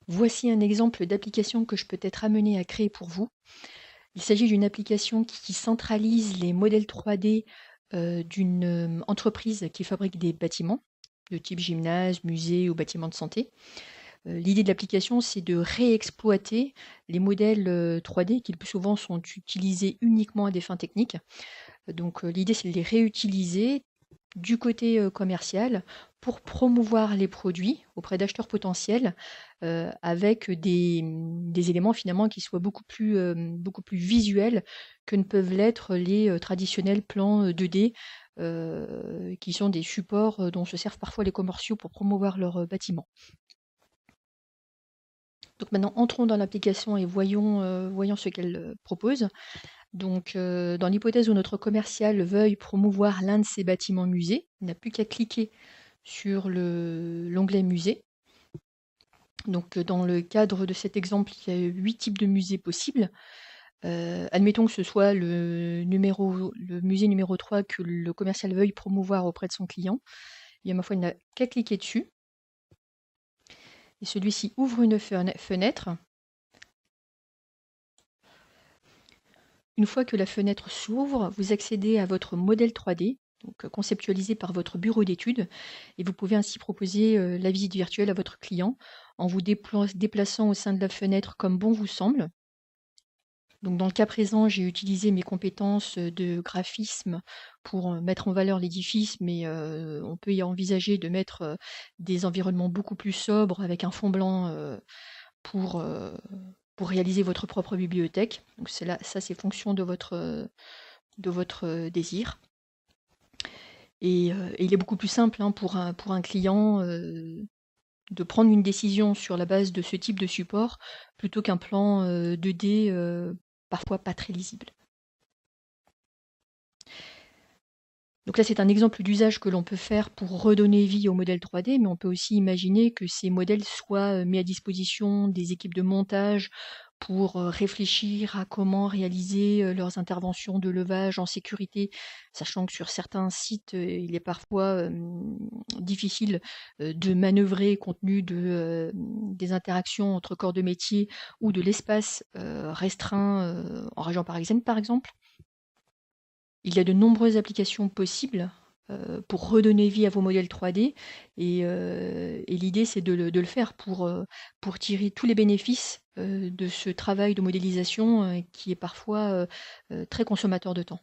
Voici un exemple d'application que je peux être amené à créer pour vous. Il s'agit d'une application qui centralise les modèles 3D d'une entreprise qui fabrique des bâtiments de type gymnase, musée ou bâtiment de santé. L'idée de l'application, c'est de réexploiter les modèles 3D qui le plus souvent sont utilisés uniquement à des fins techniques. Donc l'idée, c'est de les réutiliser du côté commercial pour promouvoir les produits auprès d'acheteurs potentiels avec des éléments finalement qui soient beaucoup plus visuels que ne peuvent l'être les traditionnels plans 2D qui sont des supports dont se servent parfois les commerciaux pour promouvoir leurs bâtiments. Donc maintenant, entrons dans l'application et voyons ce qu'elle propose. Donc, dans l'hypothèse où notre commercial veuille promouvoir l'un de ses bâtiments musées, il n'a plus qu'à cliquer sur l'onglet musée. Donc, dans le cadre de cet exemple, il y a 8 types de musées possibles. Admettons que ce soit le musée numéro 3 que le commercial veuille promouvoir auprès de son client. Et ma foi, il n'a qu'à cliquer dessus. Et celui-ci ouvre une fenêtre. Une fois que la fenêtre s'ouvre, vous accédez à votre modèle 3D, donc conceptualisé par votre bureau d'études, et vous pouvez ainsi proposer la visite virtuelle à votre client en vous déplaçant au sein de la fenêtre comme bon vous semble. Donc dans le cas présent, j'ai utilisé mes compétences de graphisme pour mettre en valeur l'édifice, mais on peut y envisager de mettre des environnements beaucoup plus sobres avec un fond blanc pour, euh, pour réaliser votre propre bibliothèque. Donc ça c'est fonction de votre désir. Et il est beaucoup plus simple pour un client de prendre une décision sur la base de ce type de support plutôt qu'un plan 2D parfois pas très lisible. Donc là, c'est un exemple d'usage que l'on peut faire pour redonner vie au modèle 3D, mais on peut aussi imaginer que ces modèles soient mis à disposition des équipes de montage pour réfléchir à comment réaliser leurs interventions de levage en sécurité, sachant que sur certains sites, il est parfois difficile de manœuvrer compte tenu des interactions entre corps de métier ou de l'espace restreint en région parisienne, par exemple. Il y a de nombreuses applications possibles pour redonner vie à vos modèles 3D et l'idée c'est de le faire pour tirer tous les bénéfices de ce travail de modélisation qui est parfois très consommateur de temps.